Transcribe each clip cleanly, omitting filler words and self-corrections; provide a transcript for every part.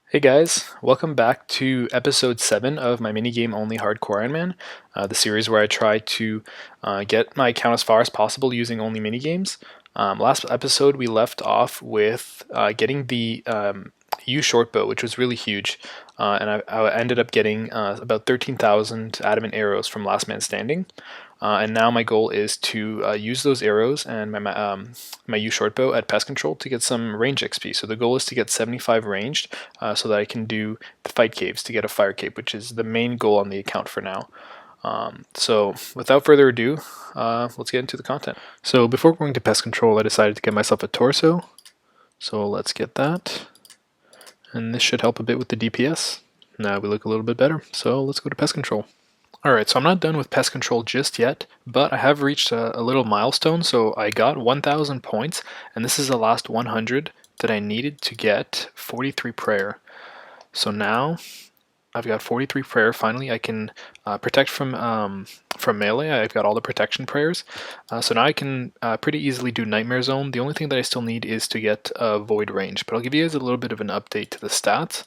Hey guys, welcome back to episode 7 of my minigame only hardcore Ironman, the series where I try to get my account as far as possible using only minigames. Last episode we left off with getting the U short bow, which was really huge, and I ended up getting about 13,000 adamant arrows from Last Man Standing. And now my goal is to use those arrows and my U short bow at pest control to get some range XP. So the goal is to get 75 ranged so that I can do the fight caves to get a fire cape, which is the main goal on the account for now. So without further ado, let's get into the content. So before going to pest control, I decided to get myself a torso. So let's get that. And this should help a bit with the DPS. Now we look a little bit better. So let's go to pest control. Alright, so I'm not done with pest control just yet, but I have reached a little milestone. So I got 1,000 points, and this is the last 100 that I needed to get 43 prayer. So now I've got 43 prayer. Finally, I can protect from melee. I've got all the protection prayers. So now I can pretty easily do Nightmare Zone. The only thing that I still need is to get Void Range. But I'll give you guys a little bit of an update to the stats.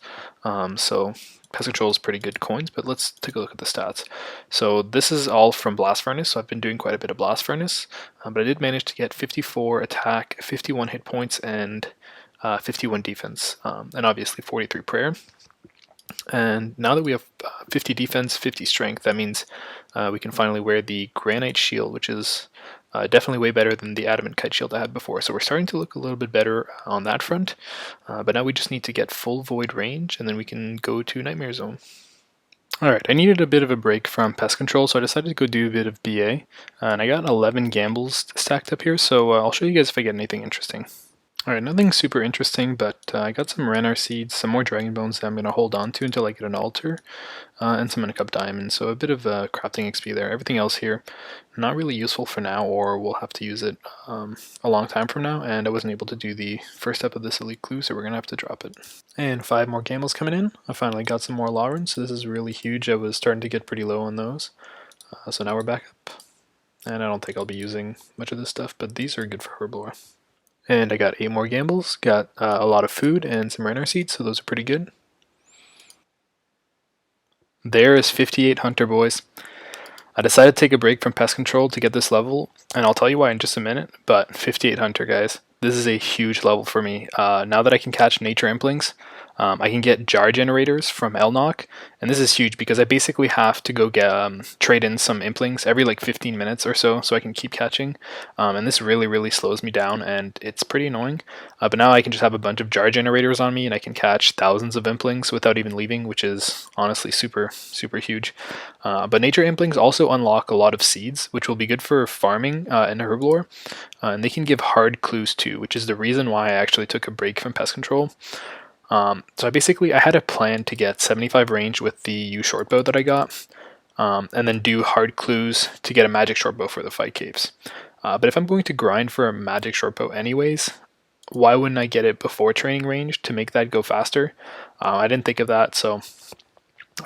So Pest Control is pretty good coins, but let's take a look at the stats. So this is all from Blast Furnace. So I've been doing quite a bit of Blast Furnace. But I did manage to get 54 attack, 51 hit points, and 51 defense. And obviously 43 prayer. And now that we have 50 defense, 50 strength, that means we can finally wear the Granite Shield, which is definitely way better than the Adamant Kite Shield I had before. So we're starting to look a little bit better on that front. But now we just need to get full Void range, and then we can go to Nightmare Zone. Alright, I needed a bit of a break from pest control, so I decided to go do a bit of BA. And I got 11 gambles stacked up here, so I'll show you guys if I get anything interesting. Alright, nothing super interesting, but I got some Renar seeds, some more dragon bones that I'm going to hold on to until I get an altar, and some Cup diamonds, so a bit of crafting XP there. Everything else here, not really useful for now, or we'll have to use it a long time from now, and I wasn't able to do the first step of this elite clue, so we're going to have to drop it. And 5 more gambles coming in. I finally got some more Laurens, so this is really huge. I was starting to get pretty low on those, so now we're back up. And I don't think I'll be using much of this stuff, but these are good for Herblore. And I got 8 more gambles, got a lot of food and some Renar seeds, so those are pretty good. There is 58 Hunter, boys. I decided to take a break from pest control to get this level, and I'll tell you why in just a minute, but 58 Hunter, guys. This is a huge level for me. Now that I can catch nature implings, I can get jar generators from Elnock, and this is huge because I basically have to go get trade in some implings every like 15 minutes or so I can keep catching, and this really slows me down, and it's pretty annoying. But now I can just have a bunch of jar generators on me, and I can catch thousands of implings without even leaving, which is honestly super huge. But nature implings also unlock a lot of seeds, which will be good for farming in Herblore, and they can give hard clues too, which is the reason why I actually took a break from pest control. So I had a plan to get 75 range with the U short bow that I got, and then do hard clues to get a magic short bow for the fight caves. But if I'm going to grind for a magic short bow anyways, why wouldn't I get it before training range to make that go faster? I didn't think of that, so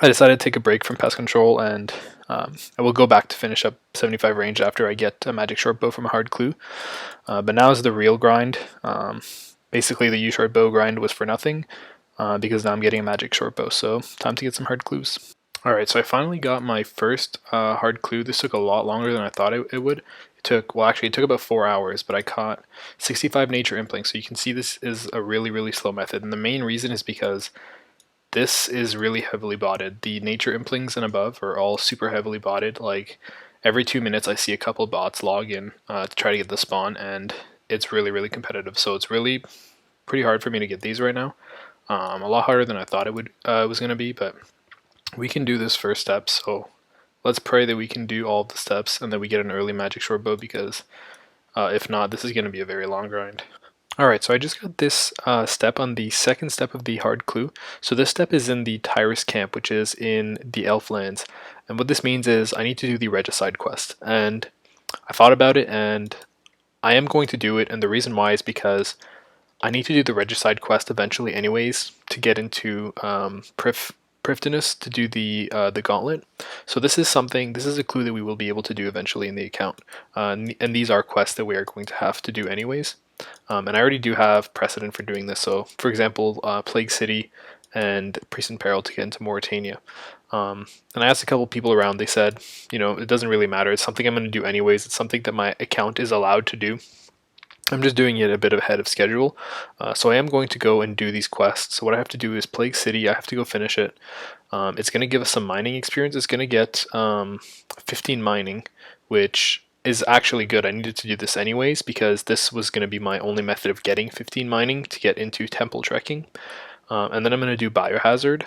I decided to take a break from pest control, and I will go back to finish up 75 range after I get a magic short bow from a hard clue. But now is the real grind. Basically, the U-short bow grind was for nothing, because now I'm getting a magic short bow, so time to get some hard clues. Alright, so I finally got my first hard clue. This took a lot longer than I thought it would. It took about 4 hours, but I caught 65 nature implings, so you can see this is a really slow method, and the main reason is because this is really heavily botted. The nature implings and above are all super heavily botted. Like, every 2 minutes I see a couple bots log in to try to get the spawn, and it's really competitive, so it's really pretty hard for me to get these right now. A lot harder than I thought it was going to be, but we can do this first step, so let's pray that we can do all of the steps and that we get an early magic short bow, because if not, this is going to be a very long grind. Alright, so I just got this step on the second step of the hard clue. So this step is in the Tyrus camp, which is in the Elflands, and what this means is I need to do the Regicide quest, and I thought about it, and I am going to do it, and the reason why is because I need to do the Regicide quest eventually anyways to get into Prifdinus to do the gauntlet. So this is a clue that we will be able to do eventually in the account, and these are quests that we are going to have to do anyways. And I already do have precedent for doing this. So for example, Plague City and Priest in Peril to get into Mauritania. And I asked a couple people around. They said, it doesn't really matter. It's something I'm going to do anyways. It's something that my account is allowed to do. I'm just doing it a bit ahead of schedule. So I am going to go and do these quests. So what I have to do is Plague City. I have to go finish it. It's going to give us some mining experience. It's going to get 15 mining, which is actually good. I needed to do this anyways because this was going to be my only method of getting 15 mining to get into temple trekking. And then I'm going to do Biohazard,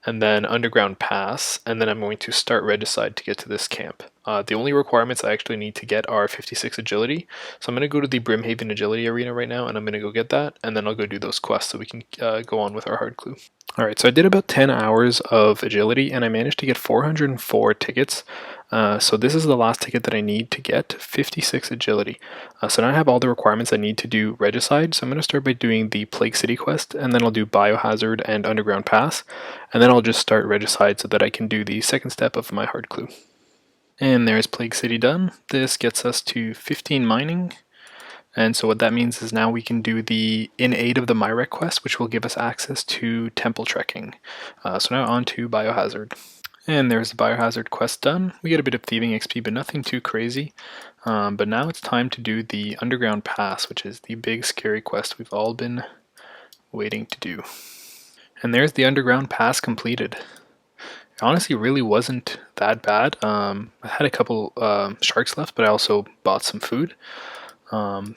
and then Underground Pass, and then I'm going to start Regicide to get to this camp. The only requirements I actually need to get are 56 Agility, so I'm going to go to the Brimhaven Agility Arena right now, and I'm going to go get that, and then I'll go do those quests so we can go on with our hard clue. Alright, so I did about 10 hours of Agility, and I managed to get 404 tickets. So this is the last ticket that I need to get 56 Agility. So now I have all the requirements I need to do Regicide, so I'm going to start by doing the Plague City quest, and then I'll do Biohazard and Underground Pass, and then I'll just start Regicide so that I can do the second step of my hard clue. And there's Plague City done. This gets us to 15 mining. And so what that means is now we can do the In Aid of the Myrek quest, which will give us access to temple trekking. So now on to Biohazard. And there's the Biohazard quest done. We get a bit of thieving XP, but nothing too crazy. But now it's time to do the Underground Pass, which is the big scary quest we've all been waiting to do. And there's the Underground Pass completed. It honestly really wasn't that bad. I had a couple sharks left, but I also bought some food. But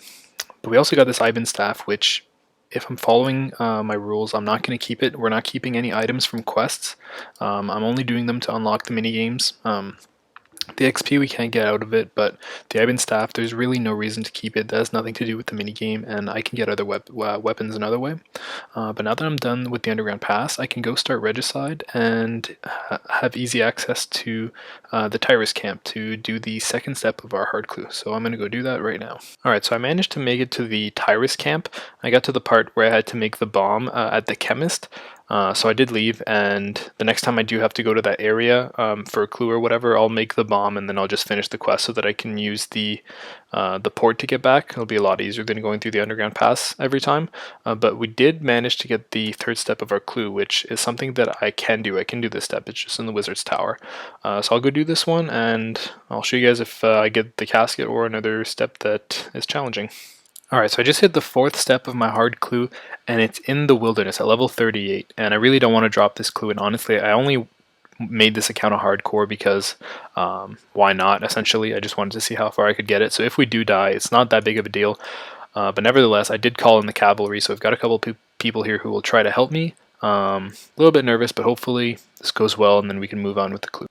we also got this Ivan staff, which, if I'm following my rules, I'm not going to keep it. We're not keeping any items from quests. I'm only doing them to unlock the minigames. The XP we can't get out of it, but the Ivan staff, there's really no reason to keep it. That has nothing to do with the minigame, and I can get other weapons another way. But now that I'm done with the Underground Pass, I can go start Regicide and have easy access to the Tyrus camp to do the second step of our hard clue. So I'm going to go do that right now. Alright, so I managed to make it to the Tyrus camp. I got to the part where I had to make the bomb at the chemist. So I did leave, and the next time I do have to go to that area for a clue or whatever, I'll make the bomb and then I'll just finish the quest so that I can use the port to get back. It'll be a lot easier than going through the Underground Pass every time. But we did manage to get the third step of our clue, which is something that I can do. I can do this step. It's just in the Wizard's Tower. So I'll go do this one, and I'll show you guys if I get the casket or another step that is challenging. Alright, so I just hit the fourth step of my hard clue, and it's in the wilderness at level 38, and I really don't want to drop this clue, and honestly, I only made this account a hardcore because why not, essentially. I just wanted to see how far I could get it, so if we do die, it's not that big of a deal, but nevertheless, I did call in the cavalry, so I've got a couple people here who will try to help me. A little bit nervous, but hopefully this goes well, and then we can move on with the clue.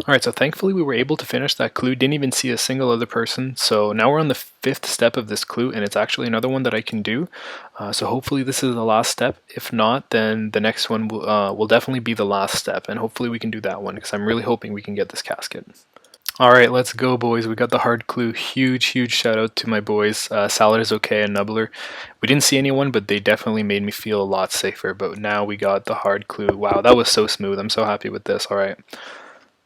Alright, so thankfully we were able to finish that clue, didn't even see a single other person, so now we're on the fifth step of this clue, and it's actually another one that I can do, so hopefully this is the last step. If not, then the next one will definitely be the last step, and hopefully we can do that one, because I'm really hoping we can get this casket. Alright, let's go, boys. We got the hard clue. Huge shout out to my boys, Salad is okay and Nubbler. We didn't see anyone, but they definitely made me feel a lot safer, but now we got the hard clue. Wow, that was so smooth. I'm so happy with this. Alright.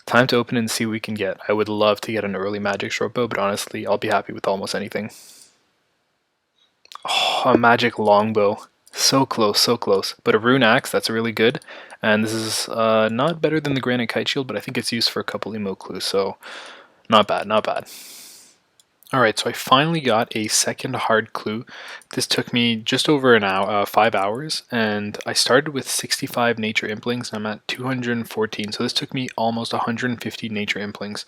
Time to open and see what we can get. I would love to get an early magic short bow, but honestly, I'll be happy with almost anything. Oh, a magic longbow. So close, so close. But a rune axe, that's really good. And this is not better than the granite kite shield, but I think it's used for a couple emo clues, so not bad, not bad. Alright, so I finally got a second hard clue. This took me just over an hour, 5 hours, and I started with 65 nature implings, and I'm at 214, so this took me almost 150 nature implings.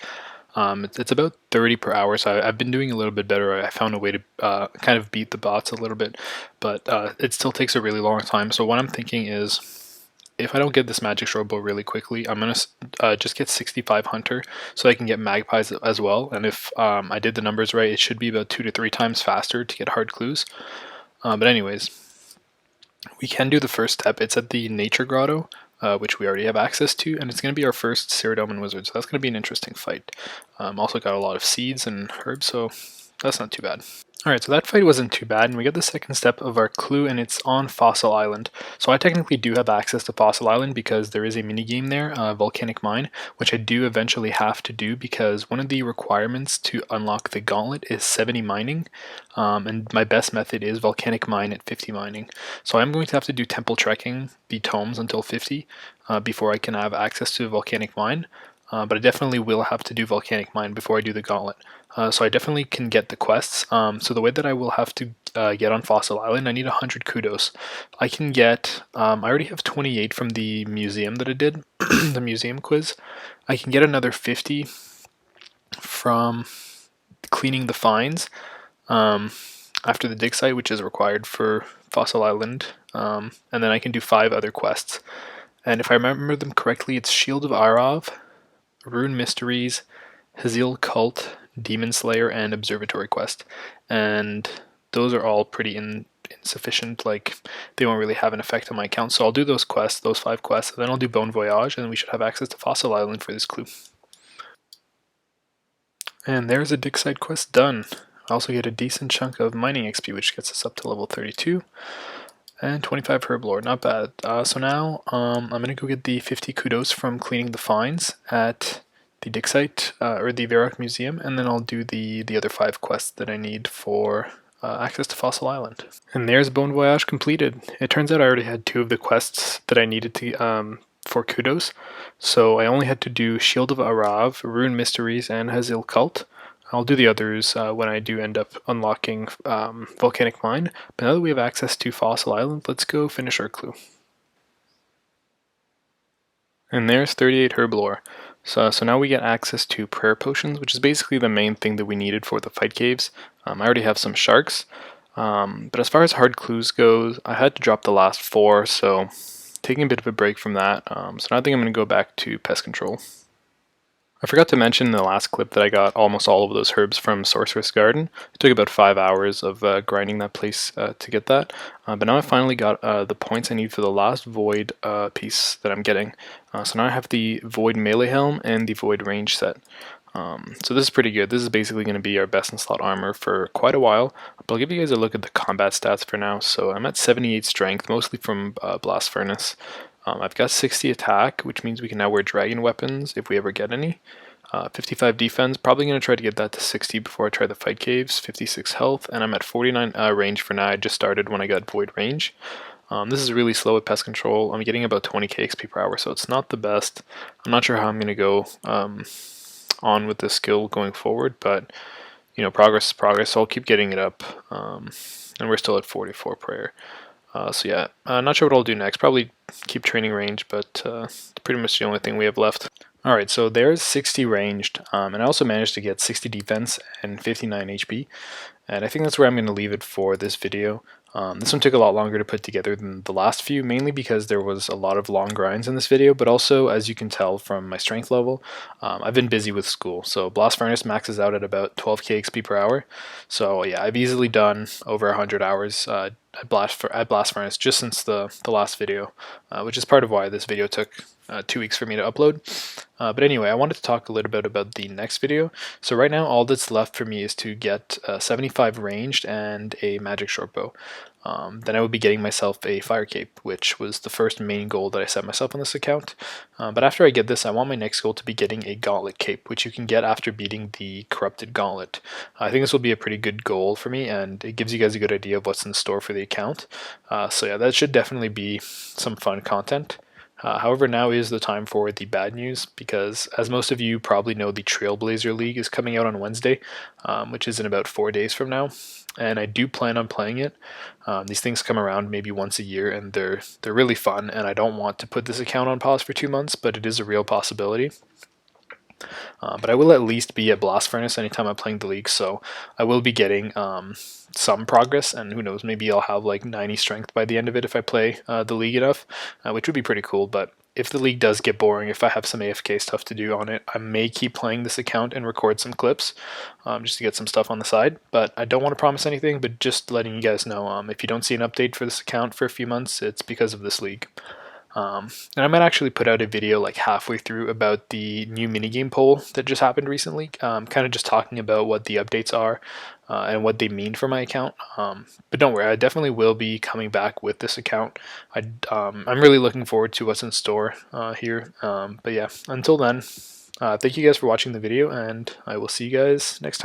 It's about 30 per hour, so I've been doing a little bit better. I found a way to kind of beat the bots a little bit, but it still takes a really long time. So what I'm thinking is, if I don't get this magic short bow really quickly, I'm going to just get 65 hunter so I can get magpies as well. And if I did the numbers right, it should be about 2 to 3 times faster to get hard clues. But anyways, we can do the first step. It's at the nature grotto, which we already have access to, and it's going to be our first Ceradoman wizard, so that's going to be an interesting fight. Also got a lot of seeds and herbs, so that's not too bad. Alright, so that fight wasn't too bad, and we got the second step of our clue, and it's on Fossil Island. So I technically do have access to Fossil Island because there is a minigame there, Volcanic Mine, which I do eventually have to do because one of the requirements to unlock the gauntlet is 70 mining, and my best method is Volcanic Mine at 50 mining. So I'm going to have to do temple trekking the tomes until 50 before I can have access to Volcanic Mine. But I definitely will have to do Volcanic Mine before I do the Gauntlet. So I definitely can get the quests. So the way that I will have to get on Fossil Island, I need 100 kudos. I can get, I already have 28 from the museum that I did, the museum quiz. I can get another 50 from cleaning the finds after the dig site, which is required for Fossil Island. And then I can do 5 other quests. And if I remember them correctly, it's Shield of Arov, Rune Mysteries, Hazil Cult, Demon Slayer, and Observatory Quest. And those are all pretty insufficient, like they won't really have an effect on my account. So I'll do those quests, those 5 quests, and then I'll do Bone Voyage, and then we should have access to Fossil Island for this clue. And there's a dig site quest done. I also get a decent chunk of mining XP, which gets us up to level 32. And 25 herblore, not bad. So now I'm going to go get the 50 kudos from cleaning the finds at the dig site, or the Varrock Museum, and then I'll do the other 5 quests that I need for access to Fossil Island. And there's Bone Voyage completed. It turns out I already had 2 of the quests that I needed to for kudos, so I only had to do Shield of Arav, Rune Mysteries, and Hazil Cult. I'll do the others when I do end up unlocking Volcanic Mine. But now that we have access to Fossil Island, let's go finish our clue. And there's 38 herblore. So now we get access to prayer potions, which is basically the main thing that we needed for the fight caves. I already have some sharks. But as far as hard clues goes, I had to drop the last 4, so taking a bit of a break from that. So now I think I'm going to go back to pest control. I forgot to mention in the last clip that I got almost all of those herbs from Sorceress Garden. It took about 5 hours of grinding that place to get that, but now I finally got the points I need for the last Void piece that I'm getting. So now I have the Void Melee Helm and the Void Range set. So this is pretty good. This is basically going to be our best in slot armor for quite a while. But I'll give you guys a look at the combat stats for now. So I'm at 78 strength, mostly from Blast Furnace. I've got 60 attack, which means we can now wear dragon weapons if we ever get any. 55 defense, probably going to try to get that to 60 before I try the fight caves. 56 health, and I'm at 49 range for now. I just started when I got Void Range. This is really slow with pest control. I'm getting about 20k XP per hour, so it's not the best. I'm not sure how I'm going to go on with this skill going forward, but you know, progress is progress, so I'll keep getting it up. And we're still at 44 prayer. So yeah, not sure what I'll do next. Probably keep training range, but it's pretty much the only thing we have left. Alright, so there's 60 ranged, and I also managed to get 60 defense and 59 HP, and I think that's where I'm going to leave it for this video. This one took a lot longer to put together than the last few, mainly because there was a lot of long grinds in this video, but also, as you can tell from my strength level, I've been busy with school. So Blast Furnace maxes out at about 12k XP per hour, so yeah, I've easily done over 100 hours at Blast Furnace just since the last video, which is part of why this video took 2 weeks for me to upload. But anyway, I wanted to talk a little bit about the next video. So right now all that's left for me is to get 75 ranged and a magic short bow. Then I would be getting myself a fire cape, which was the first main goal that I set myself on this account. But after I get this, I want my next goal to be getting a gauntlet cape, which you can get after beating the corrupted gauntlet. I think this will be a pretty good goal for me, and it gives you guys a good idea of what's in store for the account. So yeah, that should definitely be some fun content. However, now is the time for the bad news, because as most of you probably know, the Trailblazer League is coming out on Wednesday, which is in about 4 days from now, and I do plan on playing it. These things come around maybe once a year, and they're really fun, and I don't want to put this account on pause for 2 months, but it is a real possibility. But I will at least be at Blast Furnace anytime I'm playing the league, so I will be getting some progress, and who knows, maybe I'll have like 90 strength by the end of it if I play the league enough, which would be pretty cool. But if the league does get boring, if I have some AFK stuff to do on it, I may keep playing this account and record some clips just to get some stuff on the side. But I don't want to promise anything, but just letting you guys know, if you don't see an update for this account for a few months, it's because of this league. And I might actually put out a video like halfway through about the new minigame poll that just happened recently, kind of just talking about what the updates are and what they mean for my account. But don't worry, I definitely will be coming back with this account. I'm really looking forward to what's in store here. But yeah, until then, thank you guys for watching the video, and I will see you guys next time.